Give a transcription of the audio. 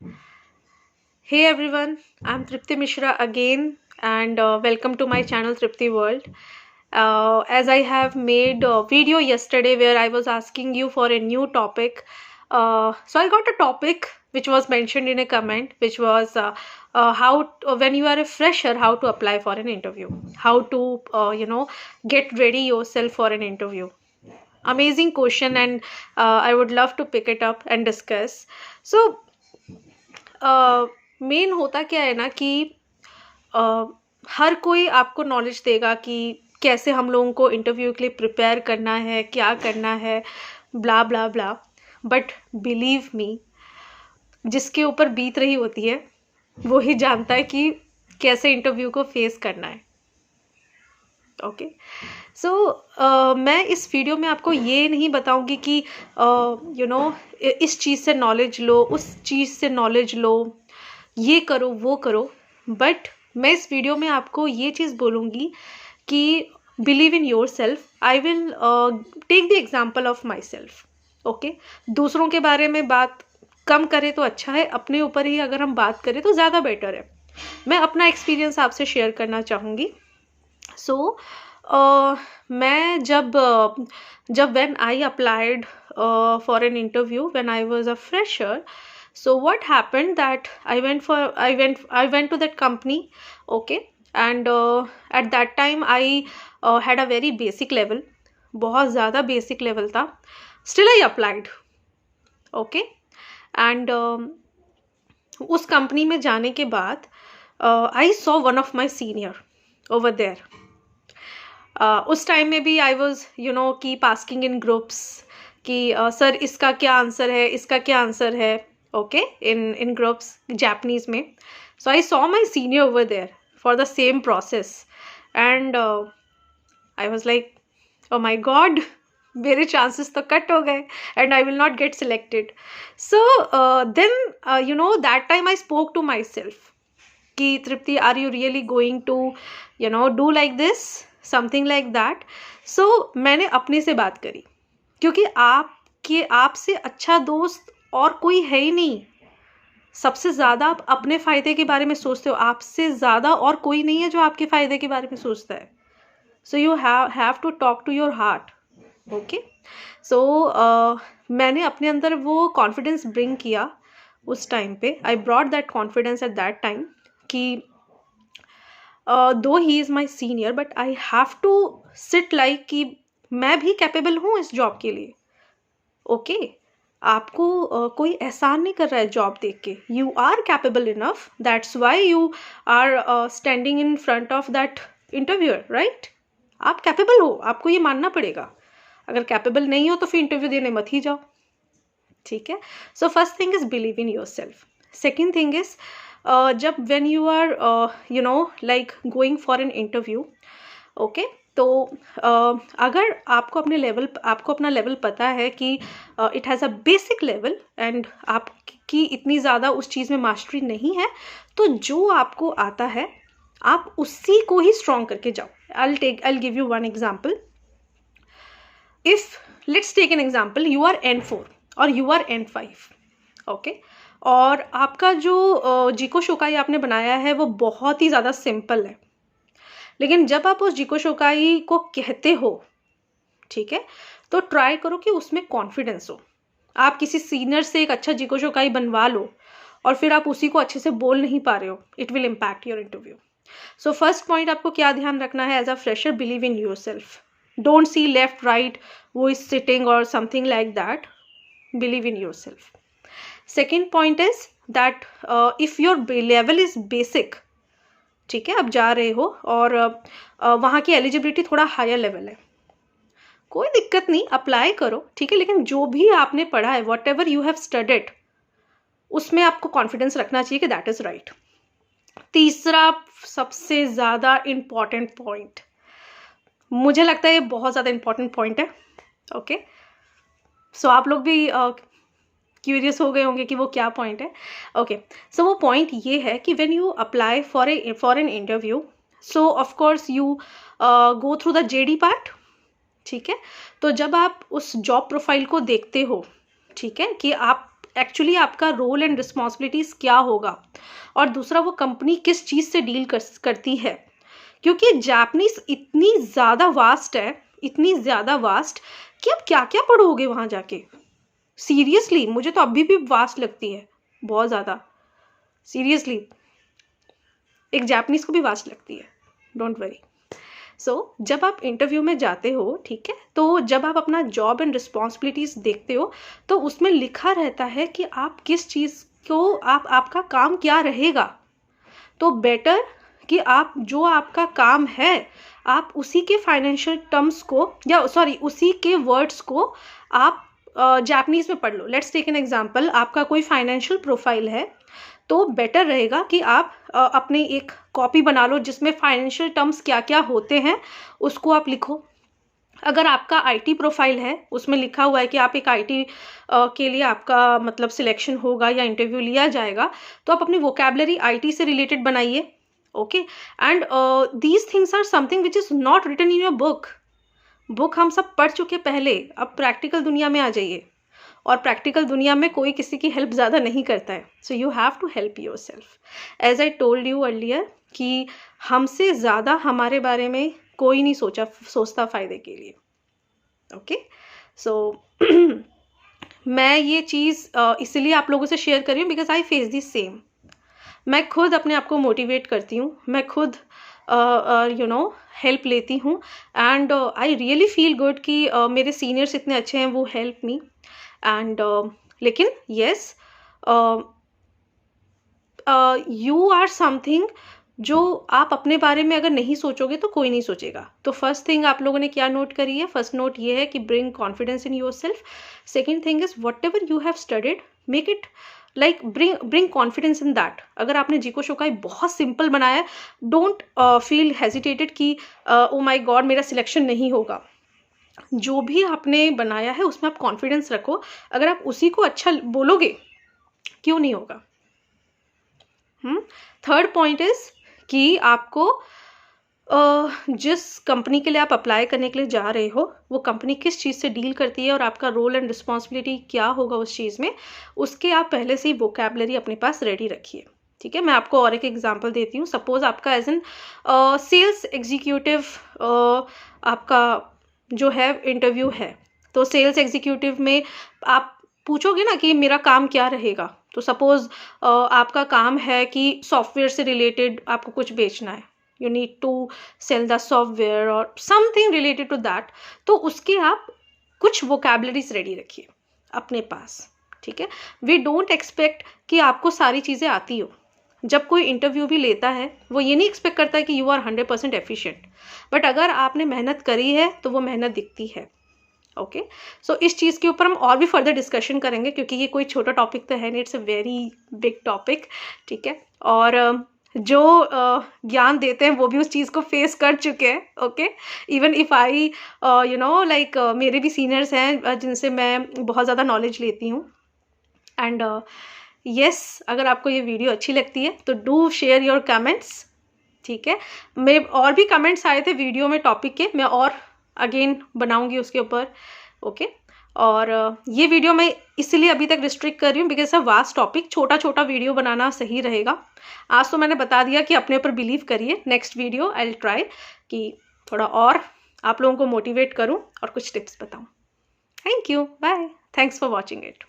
Hey everyone, I'm Tripti Mishra again, and welcome to my channel Tripti World. As I have made a video yesterday where I was asking you for a new topic, so I got a topic which was mentioned in a comment, which was when you are a fresher, how to apply for an interview, how to get ready yourself for an interview. Amazing question, and I would love to pick it up and discuss. So main होता क्या है ना कि अ, हर कोई आपको knowledge देगा कि कैसे हम लोगों को इंटरव्यू के लिए प्रिपेयर करना है, क्या करना है, ब्ला ब्ला ब्ला। बट बिलीव मी, जिसके ऊपर बीत रही होती है वो ही जानता है कि कैसे इंटरव्यू को फेस करना है। ओके, सो मैं इस वीडियो में आपको ये नहीं बताऊंगी कि इस चीज़ से नॉलेज लो, उस चीज़ से नॉलेज लो, ये करो वो करो। बट मैं इस वीडियो में आपको ये चीज़ बोलूँगी कि believe in yourself. I will take the example of myself. Okay, दूसरों के बारे में बात कम करें तो अच्छा है, अपने ऊपर ही अगर हम बात करें तो ज़्यादा बेटर है। मैं अपना एक्सपीरियंस आपसे शेयर करना चाहूँगी। सो मैं जब when I applied for an interview when I was a fresher, so what happened that I went to that company. Okay, and at that time I had a very basic level, बहुत ज़्यादा basic level था. Still I applied. Okay, and उस company में जाने के बाद I saw one of my senior over there. उस time में भी I was keep asking in groups कि सर इसका क्या आंसर है, इसका क्या आंसर है। ओके, इन ग्रुप्स जापानीज में। So I saw my senior over there for the same process, and I was like, oh my God, मेरे चांसेस तो कट हो गए and I will not get selected. So then that time I spoke to myself कि Tripti, are you really going to do like this, something like that. So मैंने अपने से बात करी, क्योंकि आपसे अच्छा दोस्त और कोई है ही नहीं। सबसे ज़्यादा आप अपने फ़ायदे के बारे में सोचते हो, आपसे ज़्यादा और कोई नहीं है जो आपके फ़ायदे के बारे में सोचता है। So you have to talk to your heart. Okay, so मैंने अपने अंदर वो कॉन्फिडेंस ब्रिंग किया उस टाइम पे। I brought that confidence at that time कि दो ही is my senior but I have to sit like कि मैं भी कैपेबल हूँ इस जॉब के लिए। ओके, आपको कोई एहसान नहीं कर रहा है जॉब देख के। You are capable enough, that's why you are standing in front of that interviewer, right. आप कैपेबल हो, आपको ये मानना पड़ेगा। अगर कैपेबल नहीं हो तो फिर इंटरव्यू देने मत ही जाओ। ठीक है, so first thing is believe in yourself. Second thing is जब when you are like going for an interview, okay, तो अगर आपको अपना लेवल पता है कि it has a basic level and आपकी इतनी ज़्यादा उस चीज़ में मास्टरी नहीं है, तो जो आपको आता है आप उसी को ही स्ट्रॉन्ग करके जाओ। I'll give you one example. If let's take an example, you are N4 और you are N5, okay, और आपका जो जिको शोकाई आपने बनाया है वो बहुत ही ज़्यादा सिंपल है। लेकिन जब आप उस जिको शोकाई को कहते हो, ठीक है, तो ट्राई करो कि उसमें कॉन्फिडेंस हो। आप किसी सीनियर से एक अच्छा जिको शोकाई बनवा लो और फिर आप उसी को अच्छे से बोल नहीं पा रहे हो, it will impact your interview. So first point आपको क्या ध्यान रखना है as a fresher, believe in yourself. Don't see left right who is sitting or something like that. Believe in yourself. Second point is that if your level is basic, ठीक है, आप जा रहे हो और वहाँ की एलिजिबिलिटी थोड़ा हायर लेवल है, कोई दिक्कत नहीं, अप्लाई करो, ठीक है। लेकिन जो भी आपने पढ़ा है, what ever you have studied, उसमें आपको कॉन्फिडेंस रखना चाहिए कि दैट इज राइट। तीसरा सबसे ज़्यादा इम्पॉर्टेंट पॉइंट, मुझे लगता है ये बहुत ज़्यादा इम्पॉर्टेंट पॉइंट है। ओके, सो आप लोग भी क्यूरियस हो गए होंगे कि वो क्या पॉइंट है। ओके, सो वो पॉइंट ये है कि when you apply for an interview, so of course you go through the JD part, ठीक है। तो जब आप उस जॉब प्रोफाइल को देखते हो, ठीक है, कि आप एक्चुअली आपका रोल एंड रिस्पॉन्सिबिलिटीज़ क्या होगा, और दूसरा वो कंपनी किस चीज़ से डील करती है। क्योंकि जापनीज़ इतनी ज़्यादा वास्ट है, इतनी ज़्यादा वास्ट कि आप क्या क्या पढ़ोगे वहाँ जाके। सीरियसली मुझे तो अभी भी वास्ट लगती है, बहुत ज़्यादा। सीरियसली एक जापनीज़ को भी वास्ट लगती है, डोंट वरी। सो जब आप इंटरव्यू में जाते हो, ठीक है, तो जब आप अपना जॉब एंड रिस्पॉन्सिबिलिटीज़ देखते हो तो उसमें लिखा रहता है कि आप किस चीज़ को आपका काम क्या रहेगा। तो बेटर कि आप जो आपका काम है आप उसी के फाइनेंशियल टर्म्स को, या सॉरी उसी के वर्ड्स को आप जापनीज़ में पढ़ लो। लेट्स टेक एन एग्जांपल, आपका कोई फाइनेंशियल प्रोफाइल है तो बेटर रहेगा कि आप अपने एक कॉपी बना लो जिसमें फाइनेंशियल टर्म्स क्या क्या होते हैं उसको आप लिखो। अगर आपका आईटी प्रोफाइल है, उसमें लिखा हुआ है कि आप एक आईटी के लिए आपका मतलब सिलेक्शन होगा या इंटरव्यू लिया जाएगा, तो आप अपनी वोकैबलरी आईटी से रिलेटेड बनाइए। Okay, and these things are something which is not written in your book हम सब पढ़ चुके पहले। अब प्रैक्टिकल दुनिया में आ जाइए, और प्रैक्टिकल दुनिया में कोई किसी की हेल्प ज़्यादा नहीं करता है। So you have to help yourself. As I told you earlier कि हमसे ज़्यादा हमारे बारे में कोई नहीं सोचता फ़ायदे के लिए। ओके, सो मैं ये चीज़ इसलिए आप लोगों से शेयर कर रही हूँ because I face this same. मैं खुद अपने आप को मोटिवेट करती हूँ, मैं खुद हेल्प लेती हूँ, and I really feel good कि मेरे सीनियर्स इतने अच्छे हैं, वो हेल्प मी। एंड लेकिन येस, यू आर समथिंग जो आप अपने बारे में अगर नहीं सोचोगे तो कोई नहीं सोचेगा। तो फर्स्ट थिंग आप लोगों ने क्या नोट करी है? फर्स्ट नोट ये है कि bring confidence in yourself. Second thing is what ever you have studied make it like bring confidence in that. अगर आपने जीको शोकाई बहुत सिंपल बनाया है, डोंट फील हेजिटेटेड कि ओ माई गॉड मेरा सिलेक्शन नहीं होगा। जो भी आपने बनाया है उसमें आप कॉन्फिडेंस रखो। अगर आप उसी को अच्छा बोलोगे, क्यों नहीं होगा। थर्ड पॉइंट इज कि आपको जिस कंपनी के लिए आप अप्लाई करने के लिए जा रहे हो वो कंपनी किस चीज़ से डील करती है और आपका रोल एंड रिस्पॉन्सिबिलिटी क्या होगा उस चीज़ में, उसके आप पहले से ही वोकैबलरी अपने पास रेडी रखिए। ठीक है, मैं आपको और एक एग्जांपल देती हूँ। सपोज आपका एज एन सेल्स एग्जीक्यूटिव आपका जो है इंटरव्यू है, तो सेल्स एग्जीक्यूटिव में आप पूछोगे ना कि मेरा काम क्या रहेगा। तो सपोज आपका काम है कि सॉफ्टवेयर से रिलेटेड आपको कुछ बेचना है, you need to sell the software or something related to that, तो उसके आप कुछ vocabularies रेडी रखिए अपने पास। ठीक है, we don't expect कि आपको सारी चीज़ें आती हो। जब कोई इंटरव्यू भी लेता है वो ये नहीं एक्सपेक्ट करता है कि यू आर 100% एफिशिएंट, बट अगर आपने मेहनत करी है तो वो मेहनत दिखती है। ओके, सो इस चीज़ के ऊपर हम और भी फर्दर डिस्कशन करेंगे क्योंकि ये कोई छोटा टॉपिक तो है नहीं, it's a very big topic. ठीक है, और जो ज्ञान देते हैं वो भी उस चीज़ को फेस कर चुके हैं। Okay, even if I like मेरे भी सीनियर्स हैं जिनसे मैं बहुत ज़्यादा नॉलेज लेती हूँ। एंड येस, अगर आपको ये वीडियो अच्छी लगती है तो डू शेयर योर कमेंट्स। ठीक है, मैं और भी कमेंट्स आए थे वीडियो में टॉपिक के, मैं और अगेन बनाऊंगी उसके ऊपर। ओके, और ये वीडियो मैं इसीलिए अभी तक रिस्ट्रिक्ट कर रही हूँ बिकॉज वास्ट टॉपिक, छोटा छोटा वीडियो बनाना सही रहेगा। आज तो मैंने बता दिया कि अपने ऊपर बिलीव करिए। Next video I will try कि थोड़ा और आप लोगों को मोटिवेट करूँ और कुछ टिप्स बताऊँ। Thank you, bye, thanks for watching it.